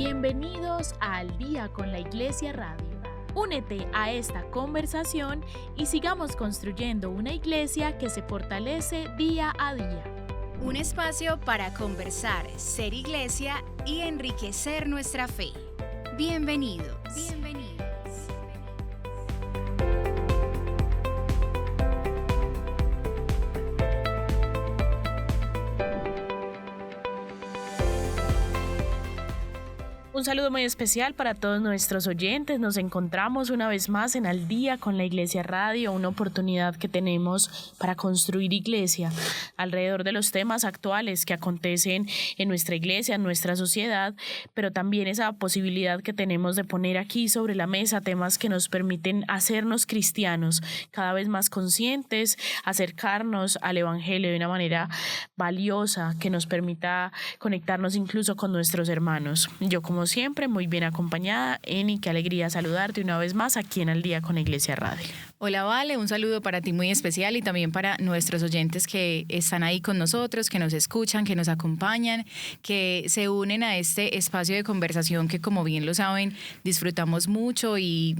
Bienvenidos a Al Día con la Iglesia Radio. Únete a esta conversación y sigamos construyendo una iglesia que se fortalece día a día. Un espacio para conversar, ser iglesia y enriquecer nuestra fe. Bienvenidos. Un saludo muy especial para todos nuestros oyentes. Nos encontramos una vez más en Al Día con la Iglesia Radio, una oportunidad que tenemos para construir iglesia alrededor de los temas actuales que acontecen en nuestra iglesia, en nuestra sociedad, pero también esa posibilidad que tenemos de poner aquí sobre la mesa temas que nos permiten hacernos cristianos cada vez más conscientes, acercarnos al Evangelio de una manera valiosa que nos permita conectarnos incluso con nuestros hermanos. Yo, como siempre, muy bien acompañada. Eni, qué alegría saludarte una vez más aquí en Al Día con la Iglesia Radio. Hola, Vale, un saludo para ti muy especial y también para nuestros oyentes que están ahí con nosotros, que nos escuchan, que nos acompañan, que se unen a este espacio de conversación que, como bien lo saben, disfrutamos mucho y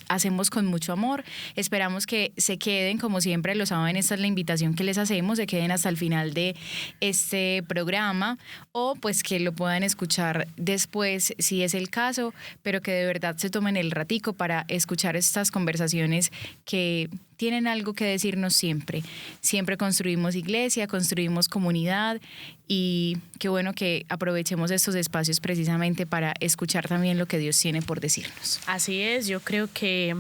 hacemos con mucho amor. Esperamos que se queden, como siempre lo saben, esta es la invitación que les hacemos, se queden hasta el final de este programa o pues que lo puedan escuchar después si es el caso, pero que de verdad se tomen el ratico para escuchar estas conversaciones que tienen algo que decirnos siempre. Siempre construimos iglesia, construimos comunidad y qué bueno que aprovechemos estos espacios precisamente para escuchar también lo que Dios tiene por decirnos. Así es, yo creo que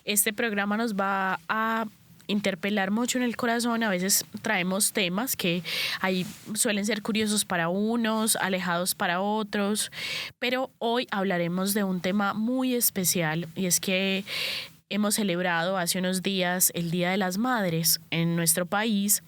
este programa nos va a interpelar mucho en el corazón. A veces traemos temas que ahí suelen ser curiosos para unos, alejados para otros, pero hoy hablaremos de un tema muy especial y es que hemos celebrado hace unos días el Día de las Madres en nuestro país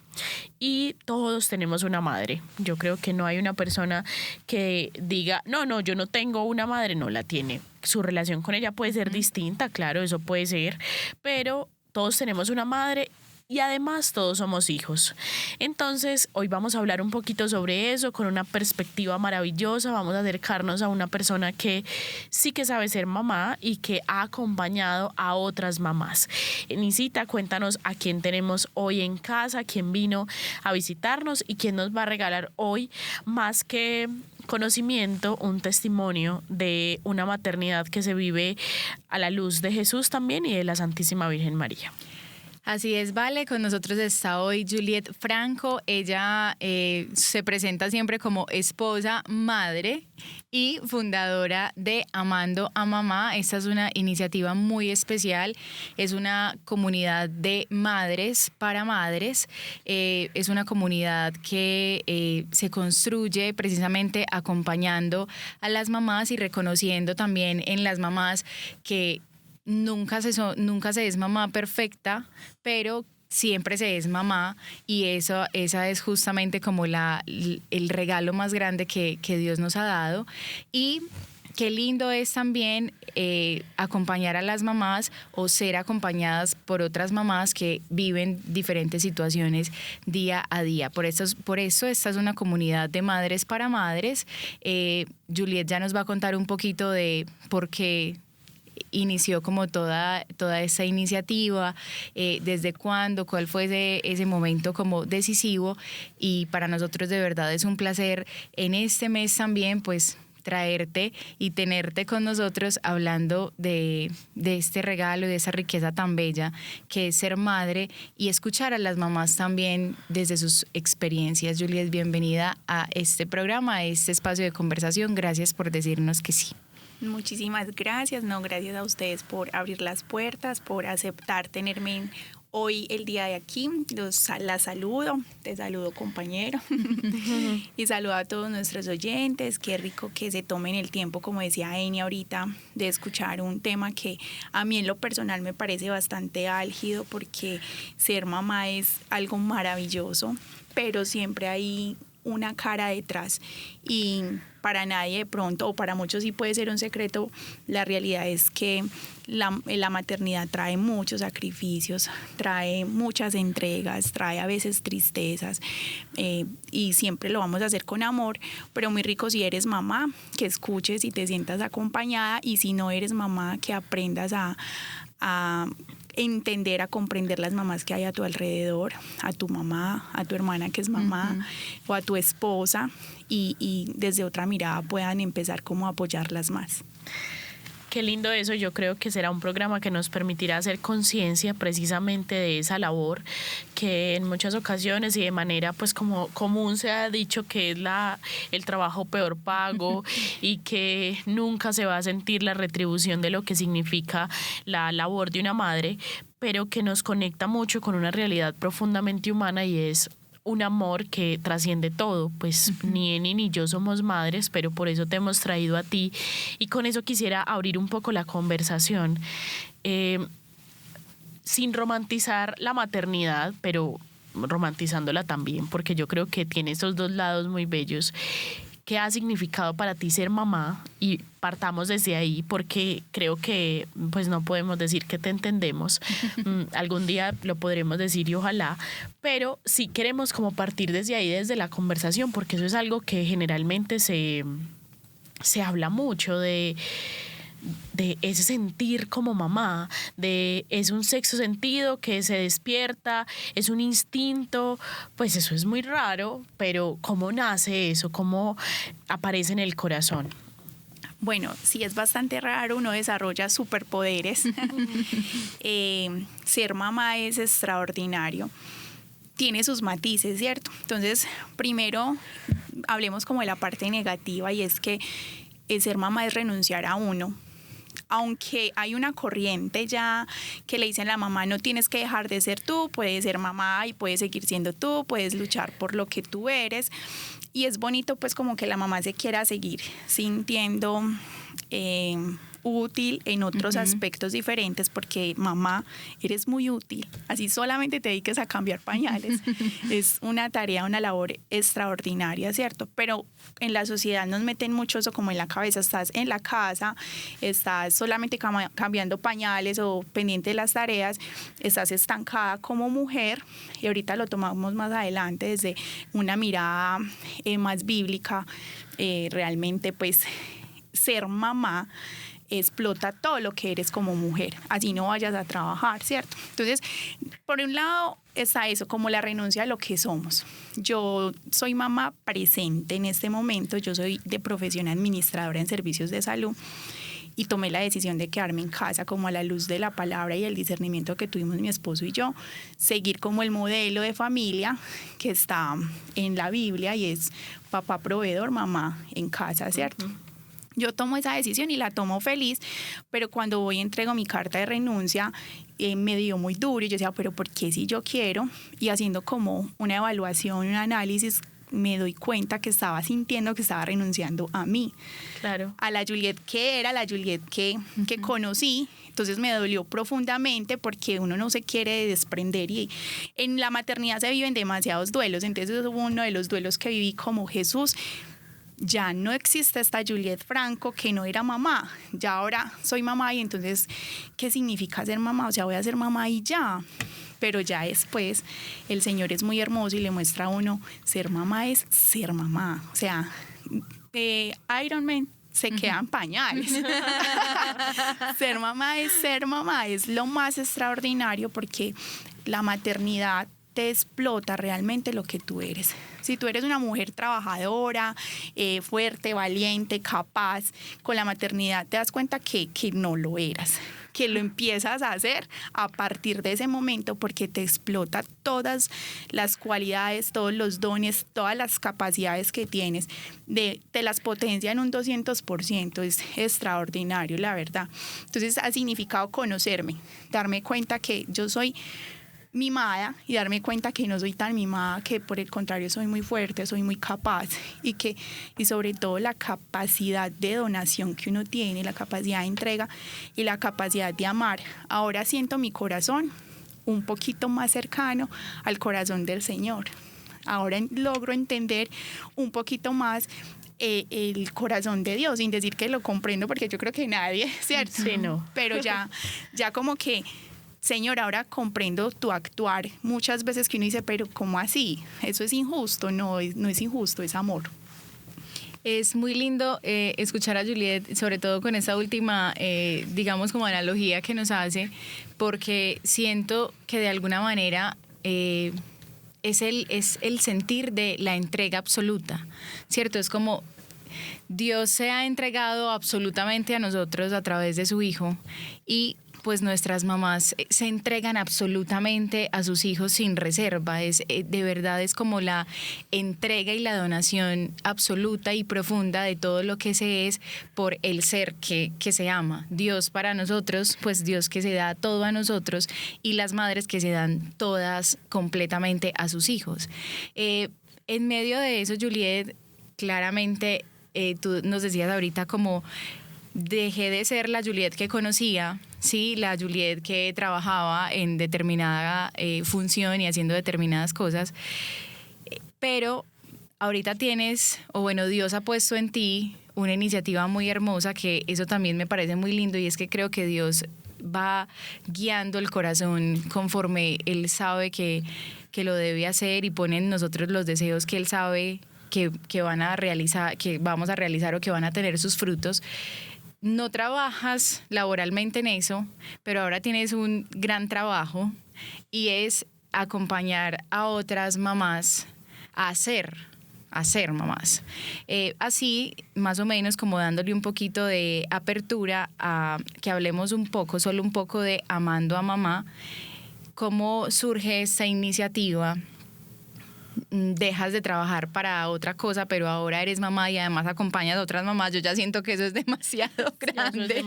y todos tenemos una madre. Yo creo que no hay una persona que diga, no, yo no tengo una madre, no la tiene. Su relación con ella puede ser distinta, claro, eso puede ser, pero todos tenemos una madre y además todos somos hijos. Entonces, hoy vamos a hablar un poquito sobre eso con una perspectiva maravillosa. Vamos a acercarnos a una persona que sí que sabe ser mamá y que ha acompañado a otras mamás. Nisita, cuéntanos a quién tenemos hoy en casa, quién vino a visitarnos y quién nos va a regalar hoy, más que conocimiento, un testimonio de una maternidad que se vive a la luz de Jesús también y de la Santísima Virgen María. Así es, Vale, con nosotros está hoy Juliet Franco. Ella se presenta siempre como esposa, madre y fundadora de Amando a Mamá. Esta es una iniciativa muy especial, es una comunidad de madres para madres, es una comunidad que se construye precisamente acompañando a las mamás y reconociendo también en las mamás que nunca se es mamá perfecta, pero siempre se es mamá y esa es justamente como el regalo más grande que Dios nos ha dado. Y qué lindo es también acompañar a las mamás o ser acompañadas por otras mamás que viven diferentes situaciones día a día. Por eso esta es una comunidad de madres para madres. Juliet ya nos va a contar un poquito de por qué inició como toda esta iniciativa, desde cuándo, cuál fue ese momento como decisivo, y para nosotros de verdad es un placer en este mes también pues traerte y tenerte con nosotros hablando de este regalo, de esa riqueza tan bella que es ser madre y escuchar a las mamás también desde sus experiencias. Juliet, bienvenida a este programa, a este espacio de conversación. Gracias por decirnos que sí. Muchísimas gracias, gracias a ustedes por abrir las puertas, por aceptar tenerme hoy el día de aquí. La saludo, te saludo, compañero, y saludo a todos nuestros oyentes. Qué rico que se tomen el tiempo, como decía Eni ahorita, de escuchar un tema que a mí en lo personal me parece bastante álgido, porque ser mamá es algo maravilloso, pero siempre hay una cara detrás y para nadie de pronto, o para muchos sí puede ser un secreto, la realidad es que la maternidad trae muchos sacrificios, trae muchas entregas, trae a veces tristezas y siempre lo vamos a hacer con amor, pero muy rico si eres mamá, que escuches y te sientas acompañada, y si no eres mamá, que aprendas a entender, a comprender las mamás que hay a tu alrededor, a tu mamá, a tu hermana que es mamá, o a tu esposa, y desde otra mirada puedan empezar como a apoyarlas más. Qué lindo eso. Yo creo que será un programa que nos permitirá hacer conciencia precisamente de esa labor que en muchas ocasiones y de manera pues como común se ha dicho que es el trabajo peor pago y que nunca se va a sentir la retribución de lo que significa la labor de una madre, pero que nos conecta mucho con una realidad profundamente humana, y es un amor que trasciende todo. Pues ni Eni ni yo somos madres, pero por eso te hemos traído a ti, y con eso quisiera abrir un poco la conversación, sin romantizar la maternidad, pero romantizándola también, porque yo creo que tiene esos dos lados muy bellos. ¿Qué ha significado para ti ser mamá? Y partamos desde ahí, porque creo que pues no podemos decir que te entendemos. Algún día lo podremos decir y ojalá, pero sí queremos como partir desde ahí, desde la conversación, porque eso es algo que generalmente se habla mucho de ese sentir como mamá, es un sexto sentido que se despierta, es un instinto. Pues eso es muy raro, pero ¿cómo nace eso? ¿Cómo aparece en el corazón? Bueno, sí, es bastante raro, uno desarrolla superpoderes. Ser mamá es extraordinario, tiene sus matices, ¿cierto? Entonces, primero hablemos como de la parte negativa, y es que ser mamá es renunciar a uno. Aunque hay una corriente ya que le dicen a la mamá: no tienes que dejar de ser tú, puedes ser mamá y puedes seguir siendo tú, puedes luchar por lo que tú eres. Y es bonito pues como que la mamá se quiera seguir sintiendo útil en otros aspectos diferentes, porque mamá, eres muy útil, así solamente te dediques a cambiar pañales. Es una tarea, una labor extraordinaria, ¿cierto? Pero en la sociedad nos meten mucho eso como en la cabeza: estás en la casa, estás solamente cambiando pañales o pendiente de las tareas, estás estancada como mujer. Y ahorita lo tomamos más adelante desde una mirada más bíblica. Realmente pues ser mamá explota todo lo que eres como mujer, así no vayas a trabajar, ¿cierto? Entonces, por un lado está eso, como la renuncia a lo que somos. Yo soy mamá presente en este momento, yo soy de profesión administradora en servicios de salud, y tomé la decisión de quedarme en casa, como a la luz de la palabra y el discernimiento que tuvimos mi esposo y yo, seguir como el modelo de familia que está en la Biblia, y es papá proveedor, mamá en casa, ¿cierto? Yo tomo esa decisión y la tomo feliz, pero cuando voy y entrego mi carta de renuncia, me dio muy duro, y yo decía: pero ¿por qué si yo quiero? Y haciendo como una evaluación, un análisis, me doy cuenta que estaba sintiendo que estaba renunciando a mí. Claro. A la Juliet que era, la Juliet que conocí. Entonces me dolió profundamente, porque uno no se quiere desprender, y en la maternidad se viven demasiados duelos. Entonces hubo uno de los duelos que viví como: Jesús, ya no existe esta Juliet Franco que no era mamá, ya ahora soy mamá, y entonces, ¿qué significa ser mamá? O sea, voy a ser mamá y ya. Pero ya después el Señor es muy hermoso y le muestra a uno: ser mamá es ser mamá. O sea, Iron Man se quedan pañales. Ser mamá, es lo más extraordinario, porque la maternidad te explota realmente lo que tú eres. Si tú eres una mujer trabajadora, fuerte, valiente, capaz, con la maternidad te das cuenta que no lo eras, que lo empiezas a hacer a partir de ese momento, porque te explota todas las cualidades, todos los dones, todas las capacidades que tienes, te las potencia en un 200%, es extraordinario, la verdad. Entonces ha significado conocerme, darme cuenta que yo soy mimada, y darme cuenta que no soy tan mimada, que por el contrario soy muy fuerte, soy muy capaz, y sobre todo la capacidad de donación que uno tiene, la capacidad de entrega y la capacidad de amar. Ahora siento mi corazón un poquito más cercano al corazón del Señor. ahora logro entender un poquito más el corazón de Dios, sin decir que lo comprendo, porque yo creo que nadie, ¿cierto? Sí, no. Pero ya como que, Señor, ahora comprendo tu actuar. Muchas veces que uno dice, pero ¿cómo así? Eso es injusto. No es injusto, es amor. Es muy lindo escuchar a Juliet, sobre todo con esta última, digamos, como analogía que nos hace, porque siento que de alguna manera es el sentir de la entrega absoluta, ¿cierto? Es como Dios se ha entregado absolutamente a nosotros a través de su Hijo, y pues nuestras mamás se entregan absolutamente a sus hijos sin reserva. De verdad es como la entrega y la donación absoluta y profunda de todo lo que se es por el ser que se ama. Dios para nosotros, pues Dios que se da todo a nosotros, y las madres que se dan todas completamente a sus hijos. En medio de eso, Juliet, claramente tú nos decías ahorita como dejé de ser la Juliet que conocía, sí, la Juliet que trabajaba en determinada función y haciendo determinadas cosas, pero ahorita tienes, o bueno, Dios ha puesto en ti una iniciativa muy hermosa, que eso también me parece muy lindo, y es que creo que Dios va guiando el corazón conforme Él sabe que lo debe hacer, y pone en nosotros los deseos que Él sabe que van a realizar, que vamos a realizar o que van a tener sus frutos. No trabajas laboralmente en eso, pero ahora tienes un gran trabajo, y es acompañar a otras mamás a ser mamás. Así, más o menos como dándole un poquito de apertura a que hablemos solo un poco de Amando a Mamá. ¿Cómo surge esta iniciativa? Dejas de trabajar para otra cosa, pero ahora eres mamá y además acompañas a otras mamás. Yo ya siento que eso es demasiado grande.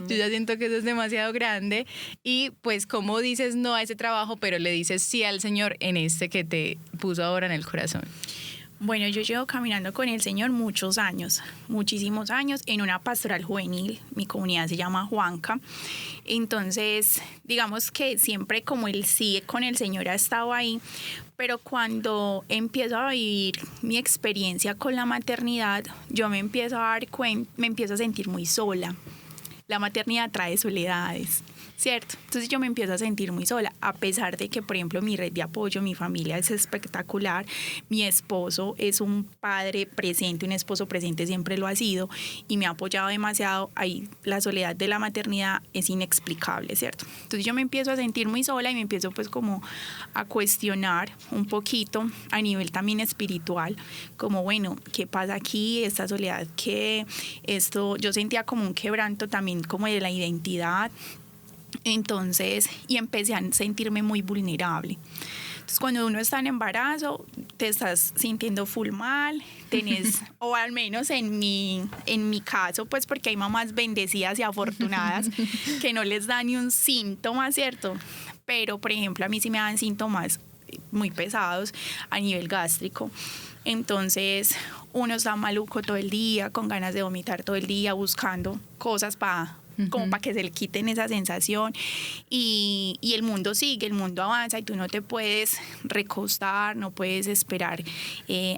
Yo ya siento que eso es demasiado grande. Y pues, ¿cómo dices no a ese trabajo, pero le dices sí al Señor en este que te puso ahora en el corazón? Bueno, yo llevo caminando con el Señor muchos años, muchísimos años, en una pastoral juvenil. Mi comunidad se llama Juanca. Entonces, digamos que siempre como el sí con el Señor ha estado ahí, pero cuando empiezo a vivir mi experiencia con la maternidad, yo me empiezo a dar cuenta, me empiezo a sentir muy sola. La maternidad trae soledades, ¿cierto? Entonces yo me empiezo a sentir muy sola, a pesar de que, por ejemplo, mi red de apoyo, mi familia es espectacular, mi esposo es un padre presente, un esposo presente siempre lo ha sido, y me ha apoyado demasiado. Ahí la soledad de la maternidad es inexplicable, ¿cierto? Entonces yo me empiezo a sentir muy sola y me empiezo pues como a cuestionar un poquito a nivel también espiritual, como bueno, ¿qué pasa aquí? Esta soledad, ¿qué? Esto, yo sentía como un quebranto también como de la identidad. Entonces, y empecé a sentirme muy vulnerable. Entonces, cuando uno está en embarazo, te estás sintiendo full mal, tenés, o al menos en mi caso, pues porque hay mamás bendecidas y afortunadas que no les da ni un síntoma, ¿cierto? Pero, por ejemplo, a mí sí me dan síntomas muy pesados a nivel gástrico. Entonces, uno está maluco todo el día, con ganas de vomitar todo el día, buscando cosas como para que se le quiten esa sensación, y el mundo sigue, el mundo avanza, y tú no te puedes recostar, no puedes esperar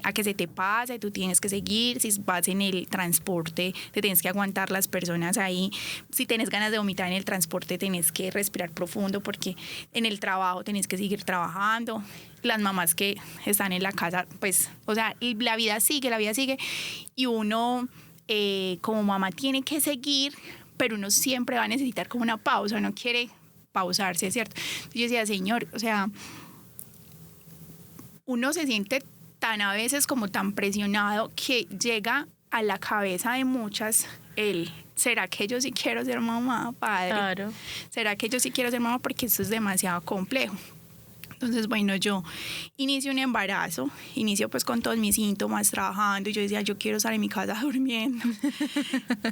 a que se te pase, tú tienes que seguir. Si vas en el transporte, te tienes que aguantar las personas ahí. Si tienes ganas de vomitar en el transporte, tienes que respirar profundo, porque en el trabajo tienes que seguir trabajando. Las mamás que están en la casa, pues, o sea, la vida sigue, y uno como mamá tiene que seguir, pero uno siempre va a necesitar como una pausa, no quiere pausarse, ¿cierto? Entonces yo decía, Señor, o sea, uno se siente tan a veces como tan presionado que llega a la cabeza de muchas ¿será que yo sí quiero ser mamá, padre? Claro. ¿Será que yo sí quiero ser mamá? Porque esto es demasiado complejo. Entonces, bueno, yo inicio un embarazo, inicio pues con todos mis síntomas, trabajando, y yo decía, yo quiero estar en mi casa durmiendo,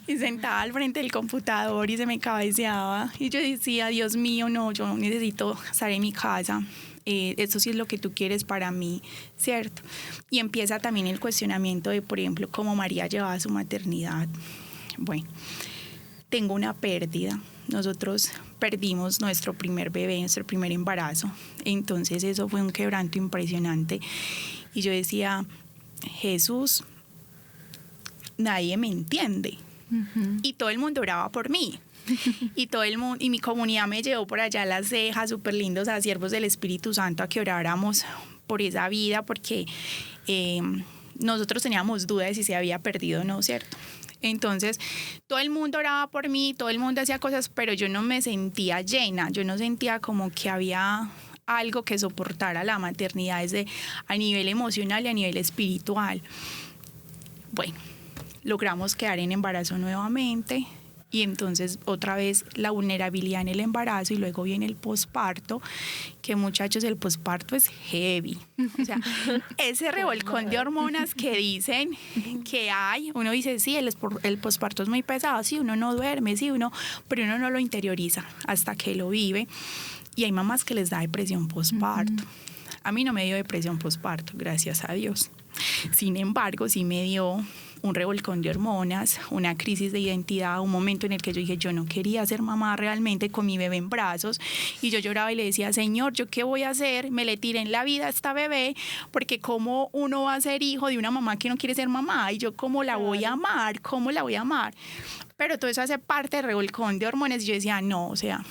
y sentada al frente del computador, y se me cabeceaba, y yo decía, Dios mío, no, yo necesito estar en mi casa, esto sí es lo que tú quieres para mí, ¿cierto? Y empieza también el cuestionamiento de, por ejemplo, cómo María llevaba su maternidad. Bueno, tengo una pérdida, nosotros perdimos nuestro primer bebé, nuestro primer embarazo. Entonces eso fue un quebranto impresionante. Y yo decía, Jesús, nadie me entiende. Y todo el mundo oraba por mí. Y todo el mundo, y mi comunidad me llevó por allá a las cejas, súper lindos, a siervos del Espíritu Santo, a que oráramos por esa vida, porque nosotros teníamos dudas de si se había perdido o no, ¿cierto? Entonces, todo el mundo oraba por mí, todo el mundo hacía cosas, pero yo no me sentía llena, yo no sentía como que había algo que soportara la maternidad desde a nivel emocional y a nivel espiritual. Bueno, logramos quedar en embarazo nuevamente. Y entonces otra vez la vulnerabilidad en el embarazo y luego viene el posparto, que muchachos, el posparto es heavy. O sea, ese revolcón de hormonas que dicen que hay, uno dice, sí, el posparto es muy pesado, sí, uno no duerme, sí, pero uno no lo interioriza hasta que lo vive. Y hay mamás que les da depresión posparto. A mí no me dio depresión posparto, gracias a Dios. Sin embargo, sí me dio un revolcón de hormonas, una crisis de identidad, un momento en el que yo dije, yo no quería ser mamá realmente con mi bebé en brazos, y yo lloraba y le decía, Señor, ¿yo qué voy a hacer? Me le tiré en la vida a esta bebé, porque ¿cómo uno va a ser hijo de una mamá que no quiere ser mamá? Y yo, ¿cómo la voy a amar? ¿Cómo la voy a amar? Pero todo eso hace parte del revolcón de hormonas, y yo decía, no, o sea,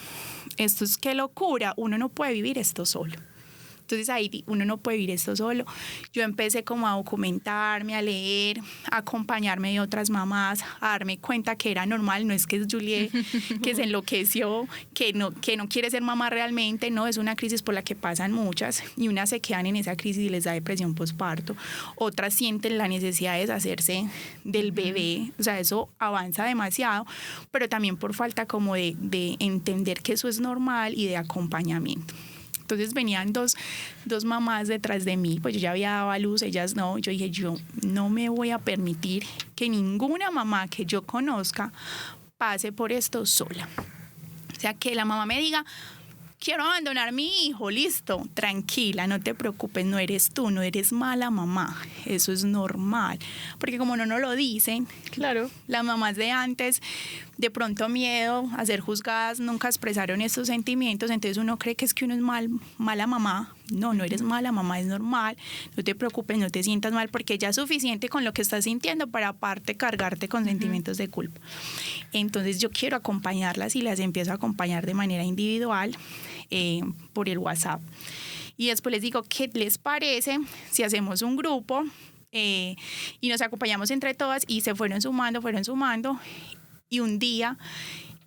esto es qué locura, uno no puede vivir esto solo. Entonces ahí uno no puede vivir esto solo. Yo empecé como a documentarme, a leer, a acompañarme de otras mamás, a darme cuenta que era normal, no es que es Juliet que se enloqueció, que no quiere ser mamá realmente, no, es una crisis por la que pasan muchas, y unas se quedan en esa crisis y les da depresión posparto, otras sienten la necesidad de deshacerse del bebé, o sea, eso avanza demasiado, pero también por falta como de entender que eso es normal y de acompañamiento. Entonces venían dos mamás detrás de mí, pues yo ya había dado a luz, ellas no. Yo dije, yo no me voy a permitir que ninguna mamá que yo conozca pase por esto sola. O sea, que la mamá me diga, quiero abandonar a mi hijo, listo, tranquila, no te preocupes, no eres tú, no eres mala mamá, eso es normal. Porque como no nos lo dicen, claro, las mamás de antes, de pronto miedo a ser juzgadas, nunca expresaron estos sentimientos, entonces uno cree que es que uno es mala mamá. No eres mala mamá, es normal, no te preocupes, no te sientas mal, porque ya es suficiente con lo que estás sintiendo para aparte cargarte con sentimientos de culpa. Entonces yo quiero acompañarlas y las empiezo a acompañar de manera individual por el WhatsApp. Y después les digo, ¿qué les parece si hacemos un grupo y nos acompañamos entre todas? Y se fueron sumando. Y un día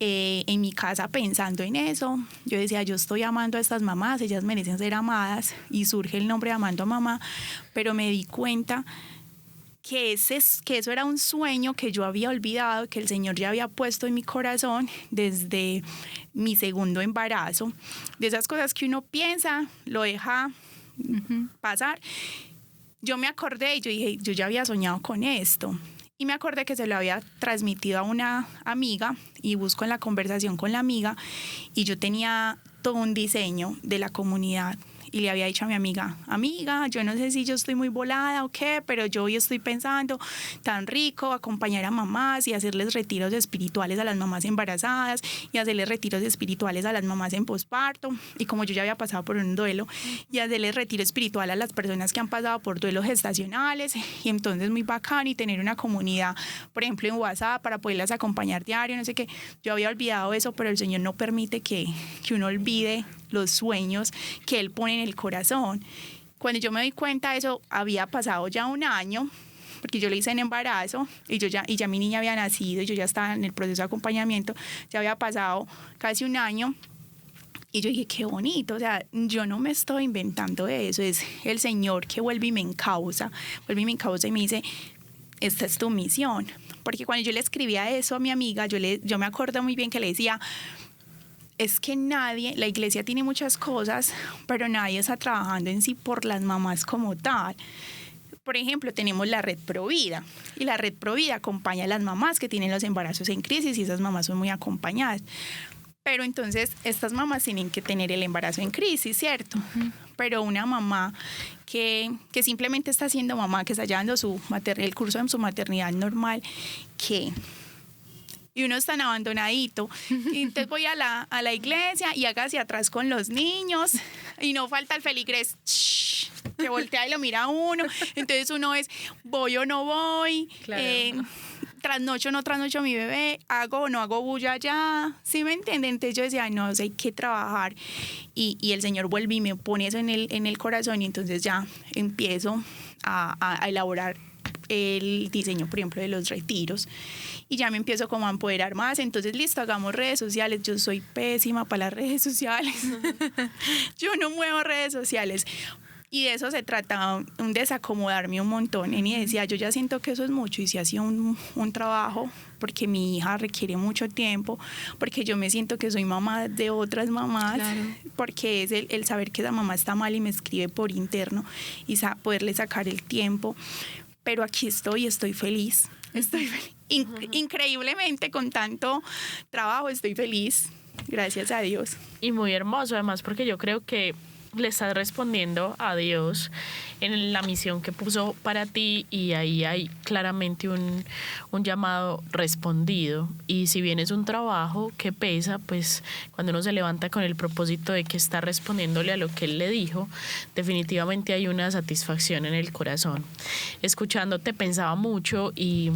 en mi casa pensando en eso, yo decía, yo estoy amando a estas mamás, ellas merecen ser amadas, y surge el nombre de Amando a Mamá, pero me di cuenta que eso era un sueño que yo había olvidado, que el Señor ya había puesto en mi corazón desde mi segundo embarazo, de esas cosas que uno piensa, lo deja pasar. Yo me acordé y yo dije, yo ya había soñado con esto. Y me acordé que se lo había transmitido a una amiga, y busco en la conversación con la amiga, y yo tenía todo un diseño de la comunidad. Y le había dicho a mi amiga, yo no sé si yo estoy muy volada o qué, pero yo hoy estoy pensando tan rico acompañar a mamás y hacerles retiros espirituales a las mamás embarazadas y hacerles retiros espirituales a las mamás en posparto. Y como yo ya había pasado por un duelo, y hacerles retiro espiritual a las personas que han pasado por duelos gestacionales. Y entonces muy bacán, y tener una comunidad, por ejemplo, en WhatsApp para poderlas acompañar diario, no sé qué. Yo había olvidado eso, pero el Señor no permite que uno olvide los sueños que Él pone en el corazón. Cuando yo me doy cuenta, eso había pasado ya un año, porque yo le hice en embarazo, y ya mi niña había nacido, y yo ya estaba en el proceso de acompañamiento, ya había pasado casi un año. Y yo dije, qué bonito, o sea, yo no me estoy inventando eso, es el Señor que vuelve y me encausa y me dice, esta es tu misión. Porque cuando yo le escribía eso a mi amiga, yo me acuerdo muy bien que le decía, es que la iglesia tiene muchas cosas, pero nadie está trabajando en sí por las mamás como tal. Por ejemplo, tenemos la Red Provida, y la Red Provida acompaña a las mamás que tienen los embarazos en crisis, y esas mamás son muy acompañadas. Pero entonces estas mamás tienen que tener el embarazo en crisis, ¿cierto? Pero una mamá que simplemente está siendo mamá, que está llevando el curso de su maternidad normal, que y uno es tan abandonadito. Y entonces voy a la iglesia y haga hacia atrás con los niños y no falta el feligrés que voltea y lo mira a uno. Entonces uno es, voy o no voy, Claro. trasnocho o no trasnocho a mi bebé, hago o no hago bulla ya, ¿sí me entienden? Entonces yo decía, no, o sea, hay que trabajar y el Señor vuelve y me pone eso en el corazón y entonces ya empiezo a elaborar el diseño, por ejemplo, de los retiros y ya me empiezo como a empoderar más. Entonces, listo, hagamos redes sociales. Yo soy pésima para las redes sociales. Yo no muevo redes sociales. Y de eso se trata, un desacomodarme un montón. Y decía, yo ya siento que eso es mucho y si hacía un trabajo, porque mi hija requiere mucho tiempo, porque yo me siento que soy mamá de otras mamás, Claro. porque es el saber que esa mamá está mal y me escribe por interno y poderle sacar el tiempo. Pero aquí estoy feliz. Estoy feliz. Increíblemente, con tanto trabajo, estoy feliz. Gracias a Dios. Y muy hermoso además porque yo creo que le estás respondiendo a Dios en la misión que puso para ti y ahí hay claramente un llamado respondido. Y si bien es un trabajo que pesa, pues cuando uno se levanta con el propósito de que está respondiéndole a lo que Él le dijo, definitivamente hay una satisfacción en el corazón. Escuchándote pensaba mucho y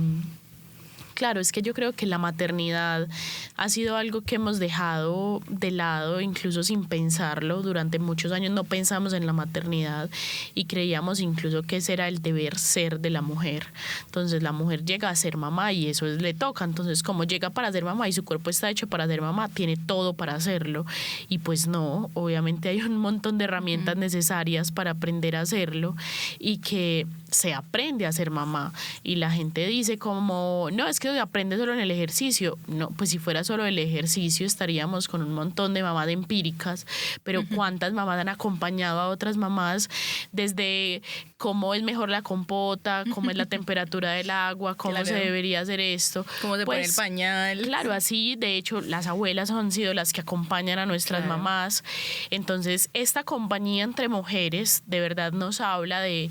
claro, es que yo creo que la maternidad ha sido algo que hemos dejado de lado, incluso sin pensarlo. Durante muchos años no pensamos en la maternidad y creíamos incluso que ese era el deber ser de la mujer. Entonces la mujer llega a ser mamá y eso le toca. Entonces como llega para ser mamá y su cuerpo está hecho para ser mamá, tiene todo para hacerlo. Y pues no, obviamente hay un montón de herramientas necesarias para aprender a hacerlo y que se aprende a ser mamá. Y la gente dice como, no, es que se aprende solo en el ejercicio. No, pues si fuera solo el ejercicio estaríamos con un montón de mamás empíricas, pero ¿cuántas mamás han acompañado a otras mamás desde cómo es mejor la compota, cómo es la temperatura del agua, cómo Claro. se debería hacer esto? Cómo se pone el Pues, pañal. Claro, así de hecho las abuelas han sido las que acompañan a nuestras Claro. mamás. Entonces esta compañía entre mujeres de verdad nos habla de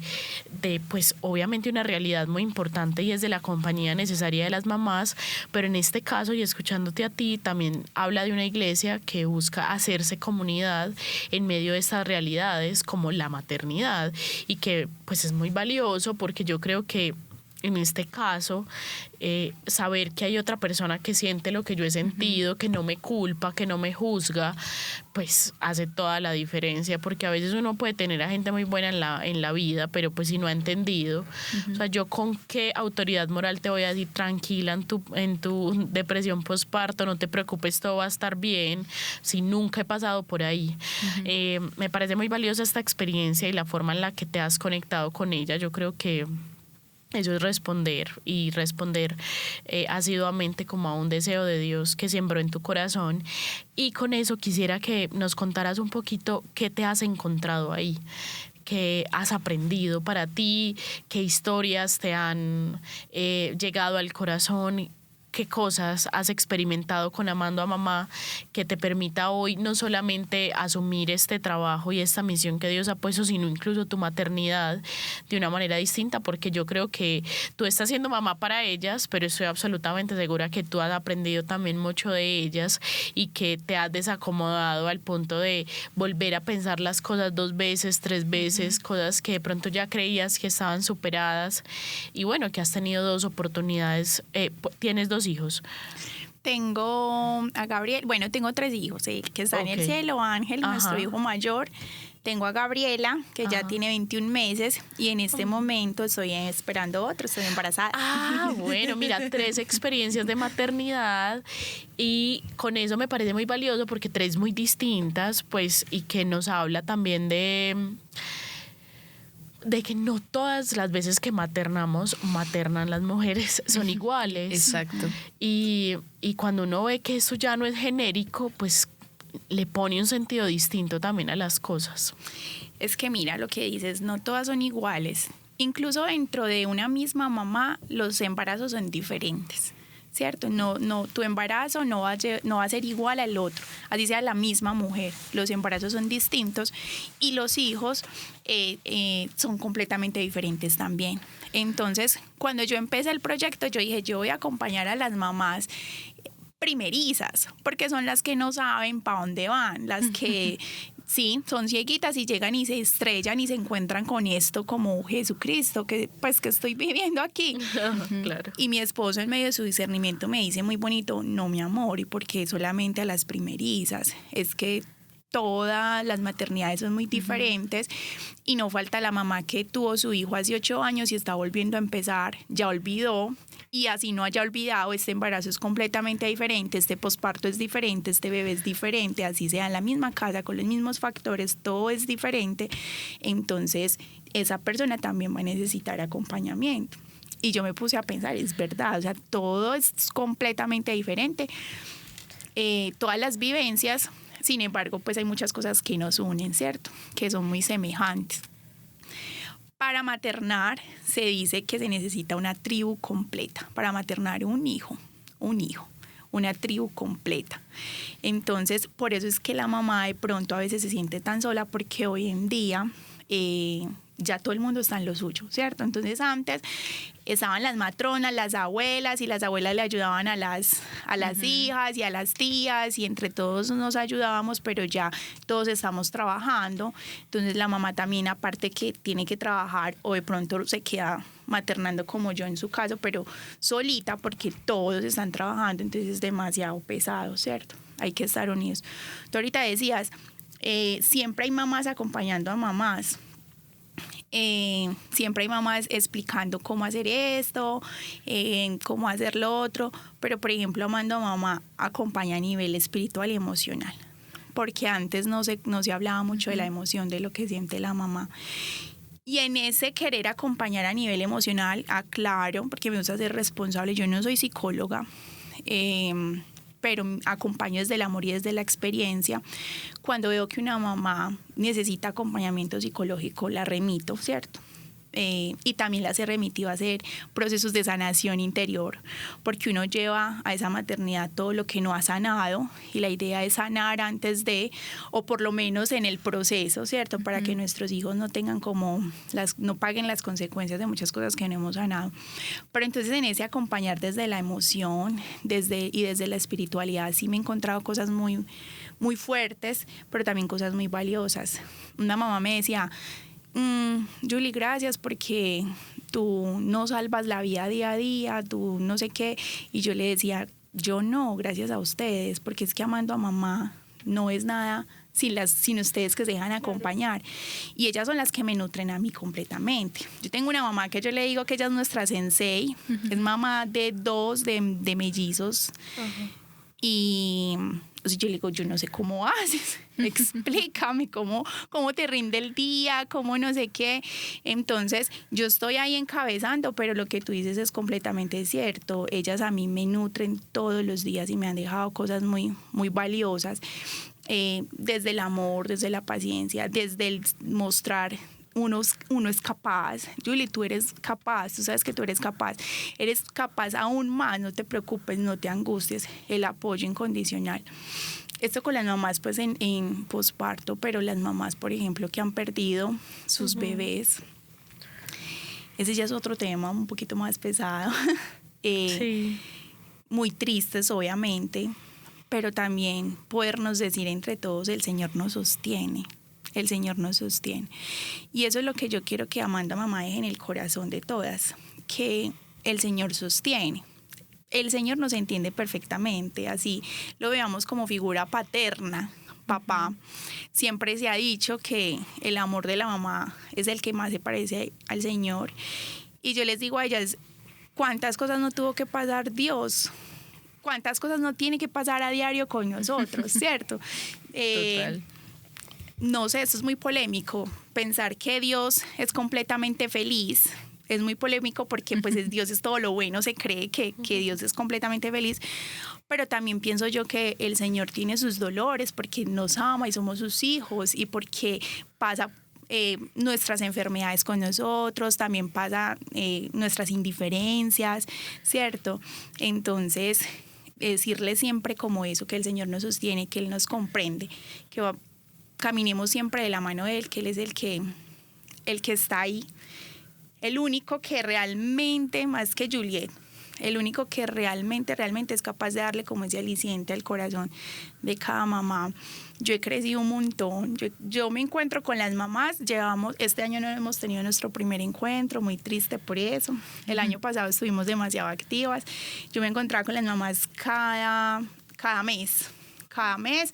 pues obviamente una realidad muy importante y es de la compañía necesaria de las mamás, pero en este caso y escuchándote a ti también habla de una iglesia que busca hacerse comunidad en medio de estas realidades como la maternidad y que pues es muy valioso porque yo creo que en este caso, saber que hay otra persona que siente lo que yo he sentido, que no me culpa, que no me juzga, pues hace toda la diferencia, porque a veces uno puede tener a gente muy buena en la vida, pero pues si no ha entendido, o sea, yo con qué autoridad moral te voy a decir tranquila en tu depresión postparto, no te preocupes, todo va a estar bien, si nunca he pasado por ahí. Me parece muy valiosa esta experiencia y la forma en la que te has conectado con ella, yo creo que eso es responder y responder asiduamente como a un deseo de Dios que sembró en tu corazón. Y con eso quisiera que nos contaras un poquito qué te has encontrado ahí, qué has aprendido para ti, qué historias te han llegado al corazón, qué cosas has experimentado con Amando a Mamá que te permita hoy no solamente asumir este trabajo y esta misión que Dios ha puesto, sino incluso tu maternidad de una manera distinta, porque yo creo que tú estás siendo mamá para ellas, pero estoy absolutamente segura que tú has aprendido también mucho de ellas y que te has desacomodado al punto de volver a pensar las cosas 2 veces, 3 veces, cosas que de pronto ya creías que estaban superadas y bueno, que has tenido 2 oportunidades, tienes 2 hijos. Tengo a Gabriel, bueno, tengo 3 hijos, el que está en el Ok. cielo, Ángel, Ajá. nuestro hijo mayor. Tengo a Gabriela, que ya Ajá. tiene 21 meses y en este momento estoy esperando otro, estoy embarazada. Ah, bueno, mira, 3 experiencias de maternidad y con eso me parece muy valioso porque 3 muy distintas, pues, y que nos habla también de que no todas las veces que maternan las mujeres son iguales. Exacto. Y cuando uno ve que eso ya no es genérico, pues le pone un sentido distinto también a las cosas. Es que mira lo que dices, no todas son iguales. Incluso dentro de una misma mamá, los embarazos son diferentes. ¿cierto? No, tu embarazo no va a ser igual al otro, así sea la misma mujer. Los embarazos son distintos y los hijos son completamente diferentes también. Entonces, cuando yo empecé el proyecto, yo dije, yo voy a acompañar a las mamás primerizas, porque son las que no saben para dónde van, las que sí, son cieguitas y llegan y se estrellan y se encuentran con esto como Jesucristo, que pues que estoy viviendo aquí. Claro. Y mi esposo en medio de su discernimiento me dice muy bonito, no mi amor, ¿y por qué solamente a las primerizas? Es que todas las maternidades son muy diferentes y no falta la mamá que tuvo su hijo hace 8 años y está volviendo a empezar, ya olvidó. Y así no haya olvidado, este embarazo es completamente diferente, este posparto es diferente, este bebé es diferente, así sea en la misma casa, con los mismos factores, todo es diferente. Entonces, esa persona también va a necesitar acompañamiento. Y yo me puse a pensar, es verdad, o sea, todo es completamente diferente. Todas las vivencias, sin embargo, pues hay muchas cosas que nos unen, ¿cierto? Que son muy semejantes. Para maternar se dice que se necesita una tribu completa. Para maternar un hijo, una tribu completa. Entonces, por eso es que la mamá de pronto a veces se siente tan sola, porque hoy en día ya todo el mundo está en lo suyo, ¿cierto? Entonces antes estaban las matronas, las abuelas, y las abuelas le ayudaban a las hijas y a las tías, y entre todos nos ayudábamos, pero ya todos estamos trabajando. Entonces la mamá también, aparte que tiene que trabajar, o de pronto se queda maternando como yo en su caso, pero solita, porque todos están trabajando, entonces es demasiado pesado, ¿cierto? Hay que estar unidos. Tú ahorita decías, siempre hay mamás acompañando a mamás. Siempre hay mamás explicando cómo hacer esto, cómo hacer lo otro, pero por ejemplo Amando a Mamá acompaña a nivel espiritual y emocional, porque antes no se hablaba mucho de la emoción, de lo que siente la mamá. Y en ese querer acompañar a nivel emocional, aclaro, porque me gusta ser responsable, yo no soy psicóloga, pero acompaño desde el amor y desde la experiencia. Cuando veo que una mamá necesita acompañamiento psicológico, la remito, ¿cierto? Y también las he remitido a hacer procesos de sanación interior, porque uno lleva a esa maternidad todo lo que no ha sanado, y la idea es sanar antes de, o por lo menos en el proceso, ¿cierto? Para que nuestros hijos no tengan no paguen las consecuencias de muchas cosas que no hemos sanado. Pero entonces en ese acompañar desde la emoción y desde la espiritualidad, sí me he encontrado cosas muy, muy fuertes, pero también cosas muy valiosas. Una mamá me decía, Julie, gracias porque tú no salvas la vida día a día, tú no sé qué. Y yo le decía, yo no, gracias a ustedes, porque es que Amando a Mamá no es nada sin ustedes que se dejan acompañar. Y ellas son las que me nutren a mí completamente. Yo tengo una mamá que yo le digo que ella es nuestra sensei, es mamá de 2 de mellizos. Y yo le digo, yo no sé cómo haces, explícame cómo te rinde el día, cómo no sé qué. Entonces yo estoy ahí encabezando, pero lo que tú dices es completamente cierto. Ellas a mí me nutren todos los días y me han dejado cosas muy, muy valiosas, desde el amor, desde la paciencia, desde el mostrar. Uno es capaz. Julie, tú eres capaz, tú sabes que tú eres capaz aún más, no te preocupes, no te angusties, el apoyo incondicional. Esto con las mamás pues en posparto, pero las mamás, por ejemplo, que han perdido sus bebés, ese ya es otro tema un poquito más pesado. Sí. Muy tristes, obviamente, pero también podernos decir entre todos, el Señor nos sostiene. El Señor nos sostiene. Y eso es lo que yo quiero que Amando a Mamá deje en el corazón de todas, que el Señor sostiene. El Señor nos entiende perfectamente, así lo veamos como figura paterna, papá. Siempre se ha dicho que el amor de la mamá es el que más se parece al Señor. Y yo les digo a ellas, ¿cuántas cosas no tuvo que pasar Dios? ¿Cuántas cosas no tiene que pasar a diario con nosotros, cierto? Total. No sé, esto es muy polémico, pensar que Dios es completamente feliz. Es muy polémico porque pues Dios es todo lo bueno, se cree que Dios es completamente feliz, pero también pienso yo que el Señor tiene sus dolores porque nos ama y somos sus hijos, y porque pasa nuestras enfermedades con nosotros, también pasa nuestras indiferencias, ¿cierto? Entonces, decirle siempre como eso, que el Señor nos sostiene, que Él nos comprende, que caminemos siempre de la mano de Él, que Él es el que está ahí, el único que realmente, más que Juliet, el único que realmente es capaz de darle como ese aliciente al corazón de cada mamá. Yo he crecido un montón, yo me encuentro con las mamás, este año no hemos tenido nuestro primer encuentro, muy triste por eso. El año pasado estuvimos demasiado activas, yo me encontraba con las mamás cada mes. Cada mes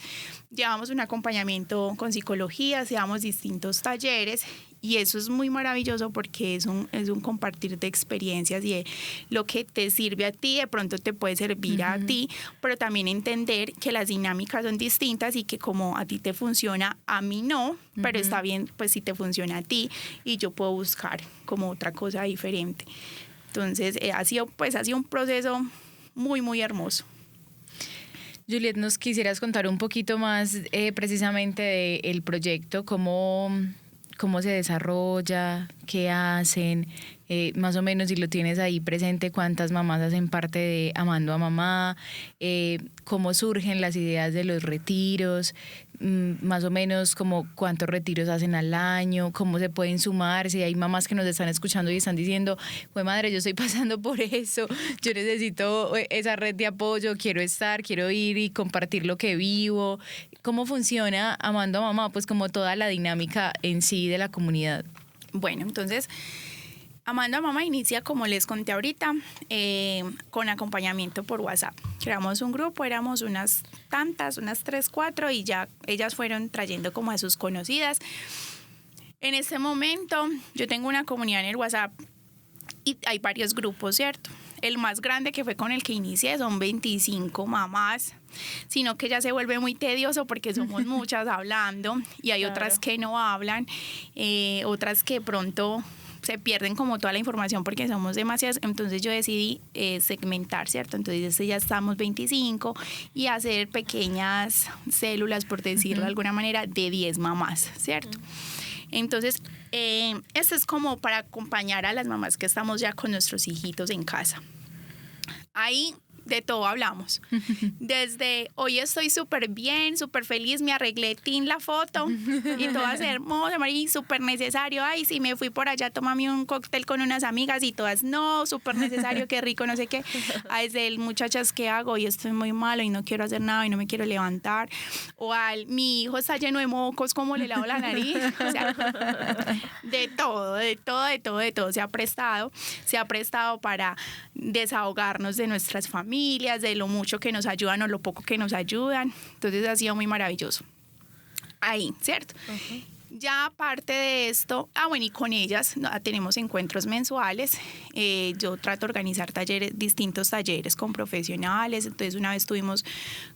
llevamos un acompañamiento con psicología, llevamos distintos talleres y eso es muy maravilloso porque es un compartir de experiencias y de lo que te sirve a ti, de pronto te puede servir a ti, pero también entender que las dinámicas son distintas y que como a ti te funciona, a mí no, pero está bien pues si te funciona a ti y yo puedo buscar como otra cosa diferente. Entonces ha sido un proceso muy, muy hermoso. Juliet, ¿nos quisieras contar un poquito más precisamente del proyecto? ¿Cómo se desarrolla? ¿Qué hacen? Más o menos, si lo tienes ahí presente, ¿cuántas mamás hacen parte de Amando a Mamá? ¿Cómo surgen las ideas de los retiros? Más o menos, como ¿cuántos retiros hacen al año? ¿Cómo se pueden sumar? Si hay mamás que nos están escuchando y están diciendo, pues madre, yo estoy pasando por eso, yo necesito esa red de apoyo, quiero ir y compartir lo que vivo. ¿Cómo funciona Amando a Mamá? Pues como toda la dinámica en sí de la comunidad. Bueno, entonces Amando a Mamá inicia, como les conté ahorita, con acompañamiento por WhatsApp. Creamos un grupo, éramos unas 3, 4, y ya ellas fueron trayendo como a sus conocidas. En este momento yo tengo una comunidad en el WhatsApp y hay varios grupos, ¿cierto? El más grande, que fue con el que inicié, son 25 mamás, sino que ya se vuelve muy tedioso porque somos muchas hablando y hay otras que no hablan, otras que pronto se pierden como toda la información porque somos demasiadas. Entonces yo decidí segmentar, ¿cierto? Entonces ya estamos 25 y hacer pequeñas células, por decirlo de alguna manera, de 10 mamás, ¿cierto? Entonces, esto es como para acompañar a las mamás que estamos ya con nuestros hijitos en casa. Ahí de todo hablamos. Desde hoy estoy súper bien, súper feliz, me arreglé la foto y todo es hermoso, María, súper necesario. Ay, sí, me fui por allá, tomame un cóctel con unas amigas y todas, no, súper necesario, qué rico, no sé qué. Desde el muchachas, ¿qué hago? Y estoy muy malo y no quiero hacer nada y no me quiero levantar. O mi hijo está lleno de mocos, ¿cómo le lavo la nariz? O sea, de todo. Se ha prestado para desahogarnos de nuestras familias, de lo mucho que nos ayudan o lo poco que nos ayudan. Entonces ha sido muy maravilloso. Ahí, ¿cierto? Okay. Ya aparte de esto, bueno, y con ellas tenemos encuentros mensuales. Yo trato de organizar distintos talleres con profesionales. Entonces una vez estuvimos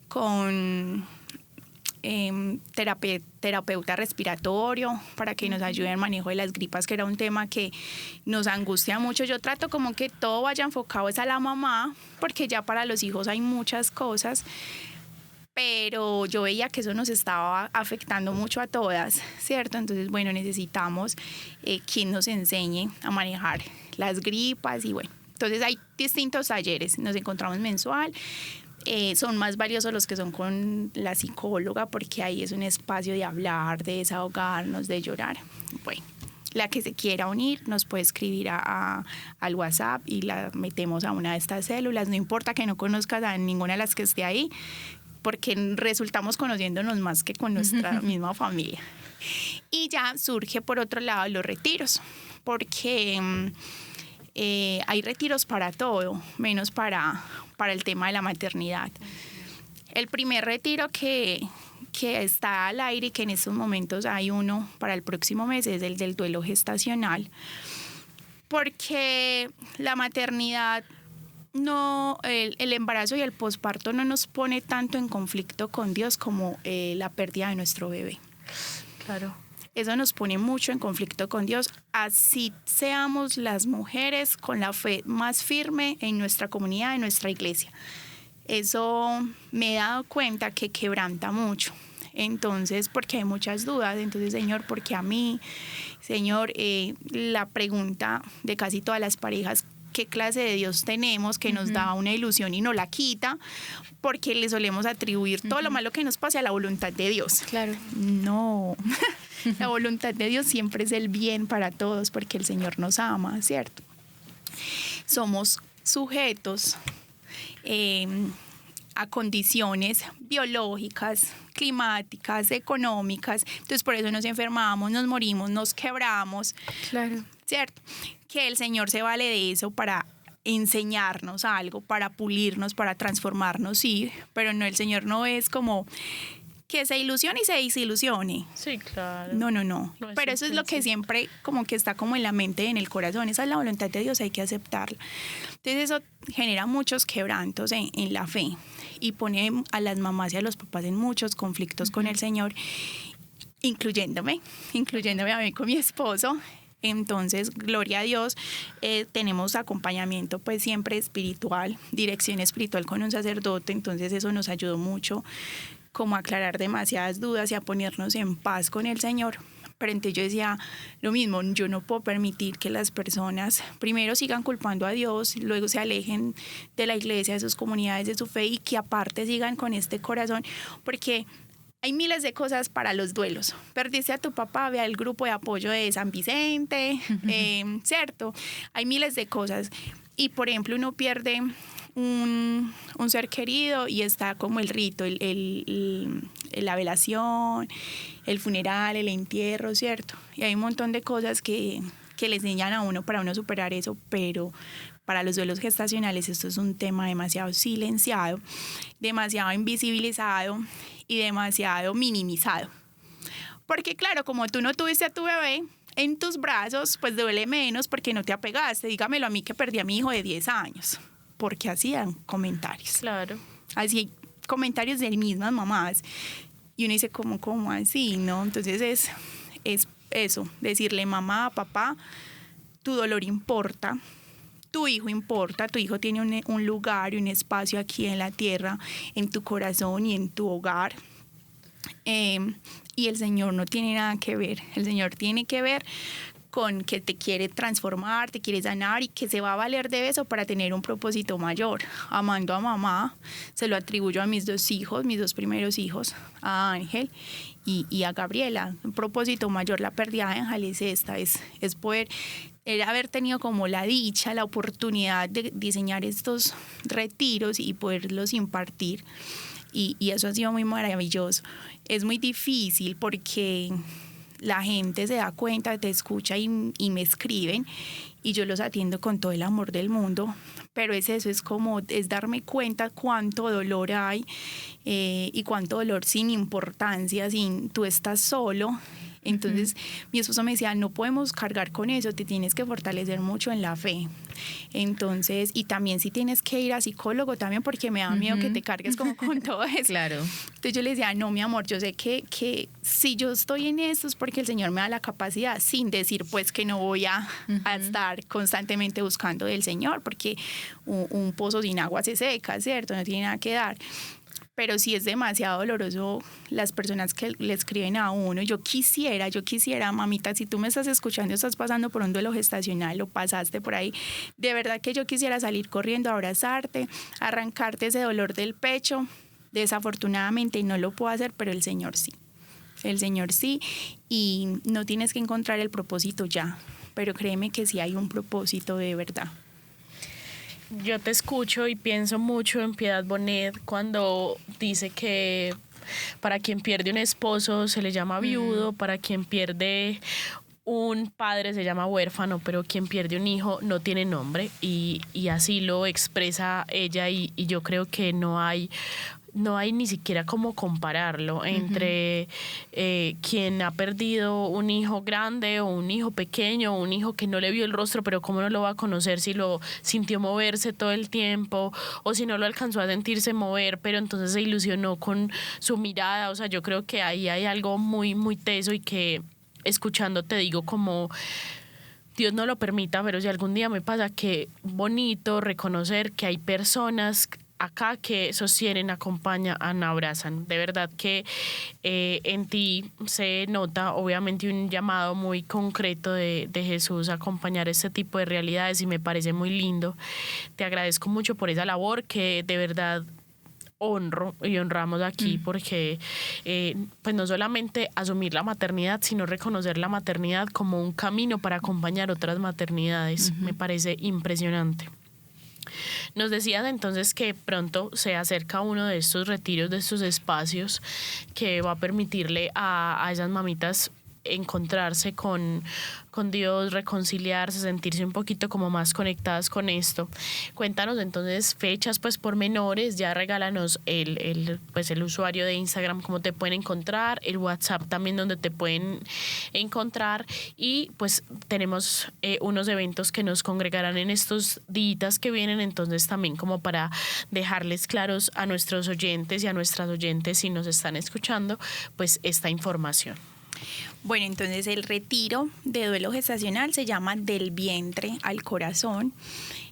con terapeuta respiratorio para que nos ayude en el manejo de las gripas, que era un tema que nos angustia mucho. Yo trato como que todo vaya enfocado es a la mamá, porque ya para los hijos hay muchas cosas, pero yo veía que eso nos estaba afectando mucho a todas, ¿cierto? Entonces, bueno, necesitamos quien nos enseñe a manejar las gripas y bueno, entonces hay distintos talleres, nos encontramos mensual. Son más valiosos los que son con la psicóloga porque ahí es un espacio de hablar, de desahogarnos, de llorar. Bueno, la que se quiera unir nos puede escribir al WhatsApp y la metemos a una de estas células. No importa que no conozcas a ninguna de las que esté ahí, porque resultamos conociéndonos más que con nuestra misma familia. Y ya surge por otro lado los retiros, porque hay retiros para todo, menos para el tema de la maternidad. El primer retiro que está al aire y que en estos momentos hay uno para el próximo mes es el del duelo gestacional, porque la maternidad el embarazo y el posparto no nos pone tanto en conflicto con Dios como la pérdida de nuestro bebé. Claro. Eso nos pone mucho en conflicto con Dios, así seamos las mujeres con la fe más firme en nuestra comunidad, en nuestra iglesia. Eso me he dado cuenta que quebranta mucho. Entonces, porque hay muchas dudas, entonces, Señor, ¿por qué a mí? Señor, la pregunta de casi todas las parejas, ¿qué clase de Dios tenemos que nos da una ilusión y no la quita? Porque le solemos atribuir todo lo malo que nos pase a la voluntad de Dios. Claro. No, la voluntad de Dios siempre es el bien para todos porque el Señor nos ama, ¿cierto? Somos sujetos a condiciones biológicas, climáticas, económicas. Entonces por eso nos enfermamos, nos morimos, nos quebramos. Claro. ¿Cierto? Que el Señor se vale de eso para enseñarnos algo, para pulirnos, para transformarnos, sí, pero no, el Señor no es como que se ilusione y se desilusione. Sí, claro. No. No es Pero un eso es lo que principio. siempre como que está como en la mente y en el corazón. Esa es la voluntad de Dios, hay que aceptarla. Entonces eso genera muchos quebrantos en la fe y pone a las mamás y a los papás en muchos conflictos con el Señor, incluyéndome a mí con mi esposo. Entonces, gloria a Dios, tenemos acompañamiento pues siempre espiritual, dirección espiritual con un sacerdote, entonces eso nos ayudó mucho como a aclarar demasiadas dudas y a ponernos en paz con el Señor. Pero entonces yo decía lo mismo, yo no puedo permitir que las personas primero sigan culpando a Dios, luego se alejen de la iglesia, de sus comunidades, de su fe y que aparte sigan con este corazón, porque hay miles de cosas para los duelos. Perdiste a tu papá, ve al grupo de apoyo de San Vicente, ¿cierto? Hay miles de cosas. Y, por ejemplo, uno pierde un ser querido y está como el rito, la velación, el funeral, el entierro, ¿cierto? Y hay un montón de cosas que le enseñan a uno para uno superar eso, pero para los duelos gestacionales esto es un tema demasiado silenciado, demasiado invisibilizado y demasiado minimizado. Porque claro, como tú no tuviste a tu bebé en tus brazos, pues duele menos porque no te apegaste. Dígamelo a mí que perdí a mi hijo de 10 años, porque hacían comentarios. Claro. Así, comentarios de mismas mamás. Y uno dice, ¿cómo así? ¿No? Entonces es eso, decirle mamá, papá, tu dolor importa. Tu hijo importa, tu hijo tiene un lugar y un espacio aquí en la tierra, en tu corazón y en tu hogar. Y el Señor no tiene nada que ver. El Señor tiene que ver con que te quiere transformar, te quiere sanar y que se va a valer de eso para tener un propósito mayor. Amando a mamá, se lo atribuyo a mis dos hijos, mis dos primeros hijos, a Ángel y a Gabriela. Un propósito mayor, la pérdida de Ángel es esta, es poder haber tenido como la dicha, la oportunidad de diseñar estos retiros y poderlos impartir. Y eso ha sido muy maravilloso. Es muy difícil porque la gente se da cuenta, te escucha y me escriben y yo los atiendo con todo el amor del mundo, pero es eso, es darme cuenta cuánto dolor hay y cuánto dolor sin importancia, sin tú estás solo. Entonces mi esposo me decía, no podemos cargar con eso, te tienes que fortalecer mucho en la fe. Entonces, y también si tienes que ir a psicólogo también porque me da miedo que te cargues como con todo eso. Claro. Entonces yo le decía, no, mi amor, yo sé que si yo estoy en esto es porque el Señor me da la capacidad, sin decir pues que no voy a estar constantemente buscando del Señor, porque un pozo sin agua se seca, ¿cierto? No tiene nada que dar. Pero sí es demasiado doloroso las personas que le escriben a uno. Yo quisiera, mamita, si tú me estás escuchando, estás pasando por un duelo gestacional o pasaste por ahí, de verdad que yo quisiera salir corriendo a abrazarte, arrancarte ese dolor del pecho. Desafortunadamente no lo puedo hacer, pero el Señor sí. El Señor sí, y no tienes que encontrar el propósito ya, pero créeme que sí hay un propósito de verdad. Yo te escucho y pienso mucho en Piedad Bonet cuando dice que para quien pierde un esposo se le llama viudo, para quien pierde un padre se llama huérfano, pero quien pierde un hijo no tiene nombre, y así lo expresa ella, y yo creo que no hay ni siquiera cómo compararlo entre quien ha perdido un hijo grande o un hijo pequeño o un hijo que no le vio el rostro, pero cómo no lo va a conocer si lo sintió moverse todo el tiempo o si no lo alcanzó a sentirse mover, pero entonces se ilusionó con su mirada. O sea, yo creo que ahí hay algo muy, muy teso y que escuchando te digo como Dios no lo permita, pero si algún día me pasa, qué bonito reconocer que hay personas acá que sostienen, acompañan, abrazan. De verdad que en ti se nota obviamente un llamado muy concreto de Jesús a acompañar este tipo de realidades y me parece muy lindo. Te agradezco mucho por esa labor que de verdad honro y honramos aquí porque pues no solamente asumir la maternidad, sino reconocer la maternidad como un camino para acompañar otras maternidades. Me parece impresionante. Nos decías entonces que pronto se acerca uno de estos retiros, de estos espacios que va a permitirle a esas mamitas encontrarse con Dios, reconciliarse, sentirse un poquito como más conectadas con esto. Cuéntanos entonces fechas, pues pormenores, ya regálanos el usuario de Instagram, cómo te pueden encontrar, el WhatsApp también donde te pueden encontrar y pues tenemos unos eventos que nos congregarán en estos días que vienen, entonces también como para dejarles claros a nuestros oyentes y a nuestras oyentes si nos están escuchando, pues esta información. Bueno, entonces el retiro de duelo gestacional se llama Del vientre al corazón.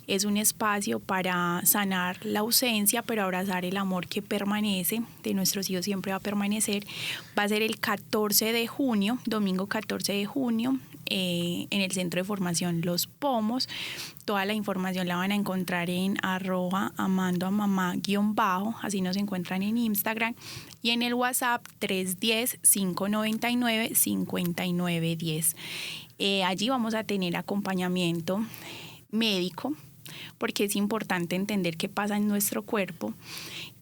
Es un espacio para sanar la ausencia, pero abrazar el amor que permanece, de nuestros hijos siempre va a permanecer. Va a ser el 14 de junio, domingo 14 de junio, en el Centro de Formación Los Pomos. Toda la información la van a encontrar en @amandoamamá_, así nos encuentran en Instagram, y en el WhatsApp 310-599-5910. Allí vamos a tener acompañamiento médico, porque es importante entender qué pasa en nuestro cuerpo.